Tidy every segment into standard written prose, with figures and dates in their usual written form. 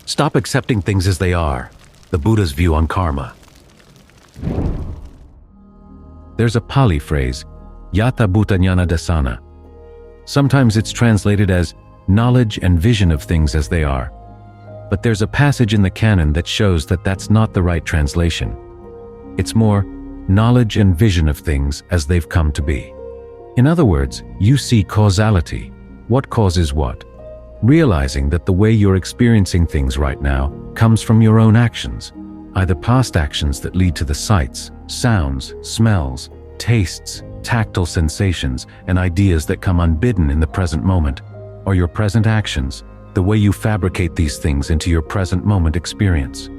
Stop accepting things as they are. The Buddha's view on karma. There's a Pali phrase, Yatha-bhuta dasana. Sometimes it's translated as knowledge and vision of things as they are. But there's a passage in the canon that shows that that's not the right translation. It's more knowledge and vision of things as they've come to be. In other words, you see causality. What causes what? Realizing that the way you're experiencing things right now comes from your own actions, either past actions that lead to the sights, sounds, smells, tastes, tactile sensations, and ideas that come unbidden in the present moment, or your present actions, the way you fabricate these things into your present moment experience.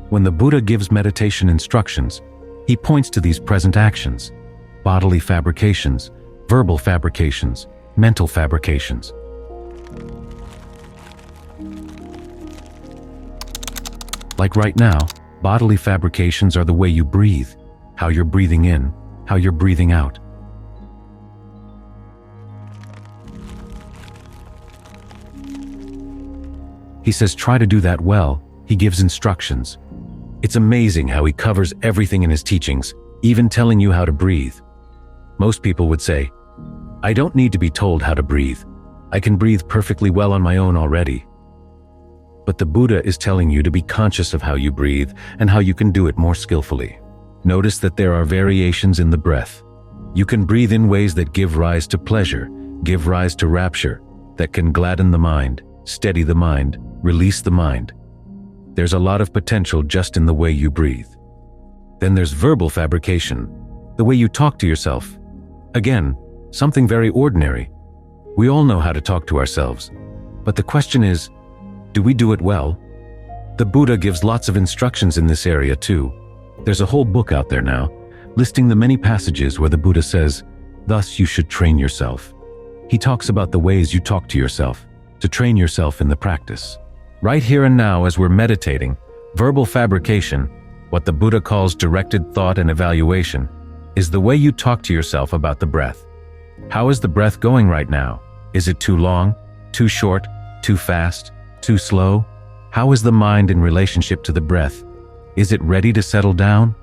When the Buddha gives meditation instructions, he points to these present actions: bodily fabrications, verbal fabrications, mental fabrications. Like right now, bodily fabrications are the way you breathe, how you're breathing in, how you're breathing out. He says try to do that well. He gives instructions. It's amazing how he covers everything in his teachings, even telling you how to breathe. Most people would say, I don't need to be told how to breathe. I can breathe perfectly well on my own already. But the Buddha is telling you to be conscious of how you breathe and how you can do it more skillfully. Notice that there are variations in the breath. You can breathe in ways that give rise to pleasure, give rise to rapture, that can gladden the mind, steady the mind, release the mind. There's a lot of potential just in the way you breathe. Then there's verbal fabrication, the way you talk to yourself. Again, something very ordinary. We all know how to talk to ourselves. But the question is, do we do it well? The Buddha gives lots of instructions in this area too. There's a whole book out there now, listing the many passages where the Buddha says, thus you should train yourself. He talks about the ways you talk to yourself, to train yourself in the practice. Right here and now as we're meditating, verbal fabrication, what the Buddha calls directed thought and evaluation, is the way you talk to yourself about the breath. How is the breath going right now? Is it too long, too short, too fast, too slow? How is the mind in relationship to the breath? Is it ready to settle down?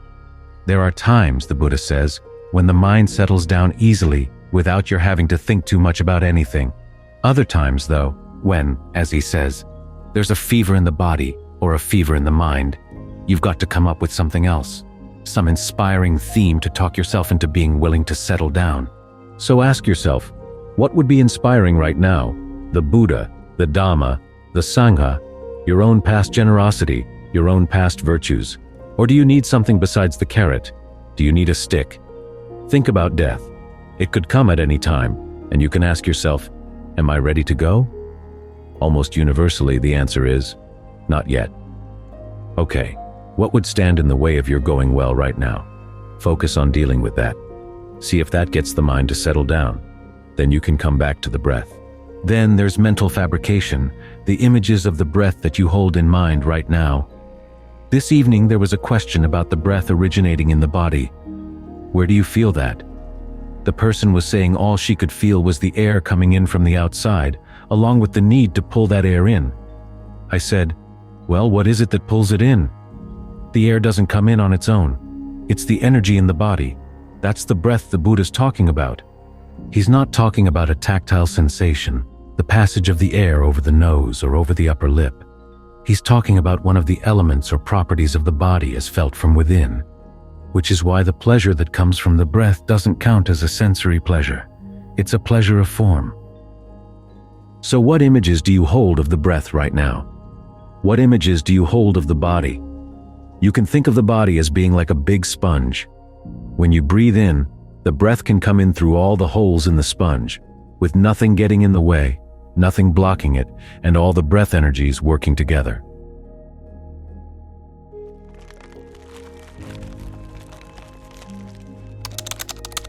There are times, the Buddha says, when the mind settles down easily without your having to think too much about anything. Other times, though, when, as he says, there's a fever in the body or a fever in the mind, you've got to come up with something else, some inspiring theme to talk yourself into being willing to settle down. So ask yourself, what would be inspiring right now? The Buddha, the Dhamma, the Sangha, your own past generosity, your own past virtues? Or do you need something besides the carrot? Do you need a stick? Think about death. It could come at any time, and you can ask yourself, am I ready to go? Almost universally, the answer is, not yet. Okay, what would stand in the way of your going well right now? Focus on dealing with that. See if that gets the mind to settle down. Then you can come back to the breath. Then there's mental fabrication, the images of the breath that you hold in mind right now. This evening there was a question about the breath originating in the body. Where do you feel that? The person was saying all she could feel was the air coming in from the outside, along with the need to pull that air in. I said, well, what is it that pulls it in? The air doesn't come in on its own. It's the energy in the body. That's the breath the Buddha's talking about. He's not talking about a tactile sensation, the passage of the air over the nose or over the upper lip. He's talking about one of the elements or properties of the body as felt from within, which is why the pleasure that comes from the breath doesn't count as a sensory pleasure. It's a pleasure of form. So what images do you hold of the breath right now? What images do you hold of the body? You can think of the body as being like a big sponge. When you breathe in, the breath can come in through all the holes in the sponge, with nothing getting in the way, nothing blocking it, and all the breath energies working together.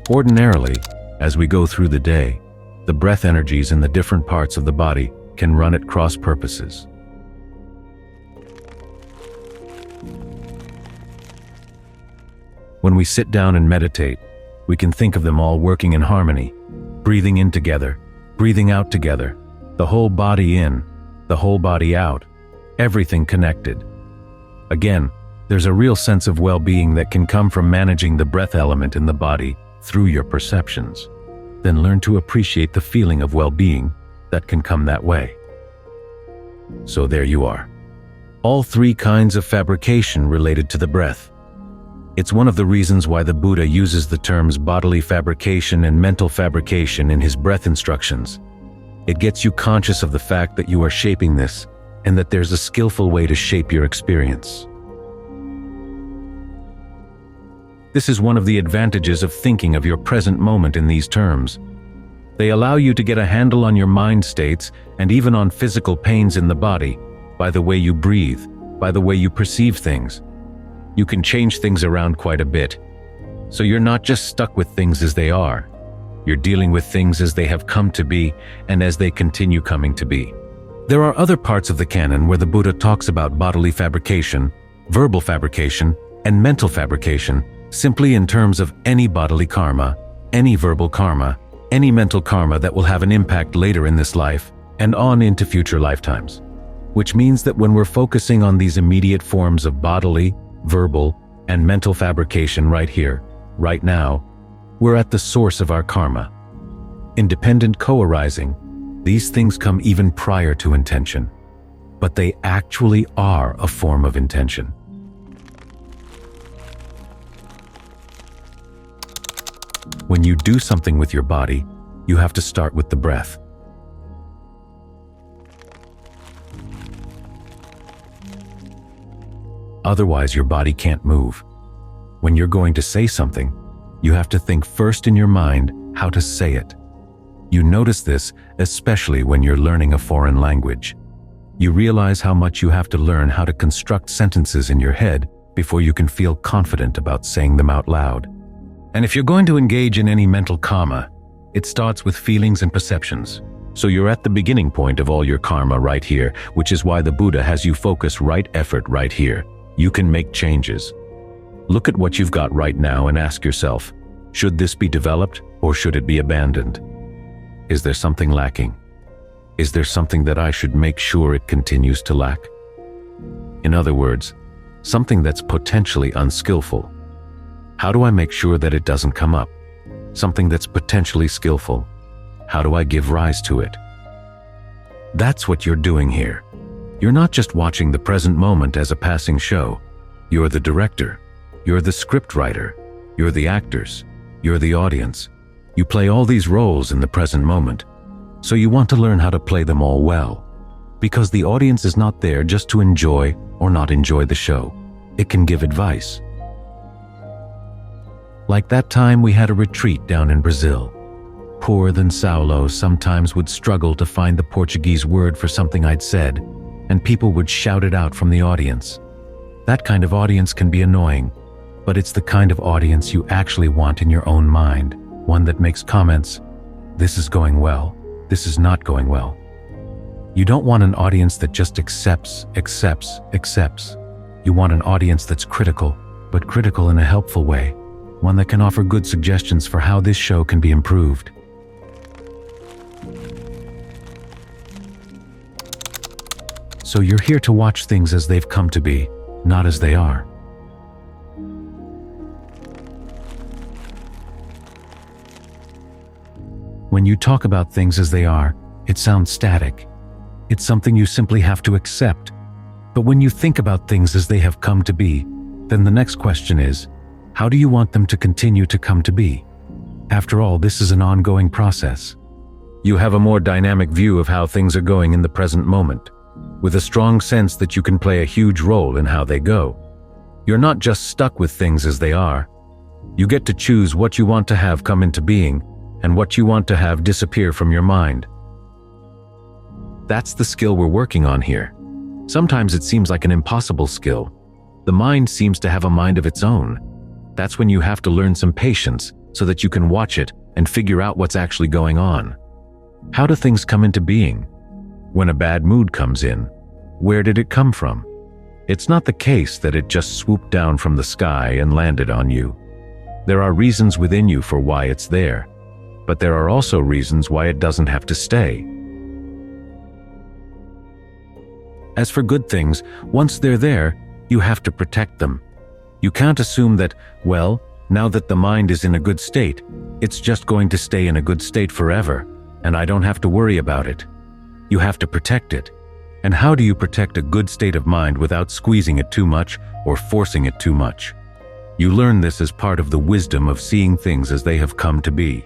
Ordinarily, as we go through the day, the breath energies in the different parts of the body can run at cross purposes. When we sit down and meditate, we can think of them all working in harmony, breathing in together, breathing out together, the whole body in, the whole body out, everything connected. Again, there's a real sense of well-being that can come from managing the breath element in the body through your perceptions. Then learn to appreciate the feeling of well-being that can come that way. So there you are. All three kinds of fabrication related to the breath. It's one of the reasons why the Buddha uses the terms bodily fabrication and mental fabrication in his breath instructions. It gets you conscious of the fact that you are shaping this, and that there's a skillful way to shape your experience. This is one of the advantages of thinking of your present moment in these terms. They allow you to get a handle on your mind states and even on physical pains in the body by the way you breathe, by the way you perceive things. You can change things around quite a bit. So you're not just stuck with things as they are. You're dealing with things as they have come to be and as they continue coming to be. There are other parts of the canon where the Buddha talks about bodily fabrication, verbal fabrication, and mental fabrication simply in terms of any bodily karma, any verbal karma, any mental karma that will have an impact later in this life and on into future lifetimes. Which means that when we're focusing on these immediate forms of bodily, verbal, and mental fabrication right here, right now, we're at the source of our karma. Independent co-arising, these things come even prior to intention, but they actually are a form of intention. When you do something with your body, you have to start with the breath. Otherwise, your body can't move. When you're going to say something, you have to think first in your mind how to say it. You notice this especially when you're learning a foreign language. You realize how much you have to learn how to construct sentences in your head before you can feel confident about saying them out loud. And if you're going to engage in any mental karma, it starts with feelings and perceptions. So you're at the beginning point of all your karma right here, which is why the Buddha has you focus right effort right here. You can make changes. Look at what you've got right now and ask yourself, should this be developed or should it be abandoned? Is there something lacking? Is there something that I should make sure it continues to lack? In other words, something that's potentially unskillful. How do I make sure that it doesn't come up? Something that's potentially skillful. How do I give rise to it? That's what you're doing here. You're not just watching the present moment as a passing show. You're the director. You're the script writer. You're the actors. You're the audience. You play all these roles in the present moment. So you want to learn how to play them all well. Because the audience is not there just to enjoy or not enjoy the show. It can give advice. Like that time we had a retreat down in Brazil. Poor than Saulo sometimes would struggle to find the Portuguese word for something I'd said, and people would shout it out from the audience. That kind of audience can be annoying, but it's the kind of audience you actually want in your own mind, one that makes comments, this is going well, this is not going well. You don't want an audience that just accepts. You want an audience that's critical, but critical in a helpful way, one that can offer good suggestions for how this show can be improved. So you're here to watch things as they've come to be, not as they are. When you talk about things as they are, it sounds static. It's something you simply have to accept. But when you think about things as they have come to be, then the next question is, how do you want them to continue to come to be? After all, this is an ongoing process. You have a more dynamic view of how things are going in the present moment, with a strong sense that you can play a huge role in how they go. You're not just stuck with things as they are. You get to choose what you want to have come into being and what you want to have disappear from your mind. That's the skill we're working on here. Sometimes it seems like an impossible skill. The mind seems to have a mind of its own. That's when you have to learn some patience so that you can watch it and figure out what's actually going on. How do things come into being? When a bad mood comes in, where did it come from? It's not the case that it just swooped down from the sky and landed on you. There are reasons within you for why it's there, but there are also reasons why it doesn't have to stay. As for good things, once they're there, you have to protect them. You can't assume that, well, now that the mind is in a good state, it's just going to stay in a good state forever, and I don't have to worry about it. You have to protect it. And how do you protect a good state of mind without squeezing it too much or forcing it too much? You learn this as part of the wisdom of seeing things as they have come to be.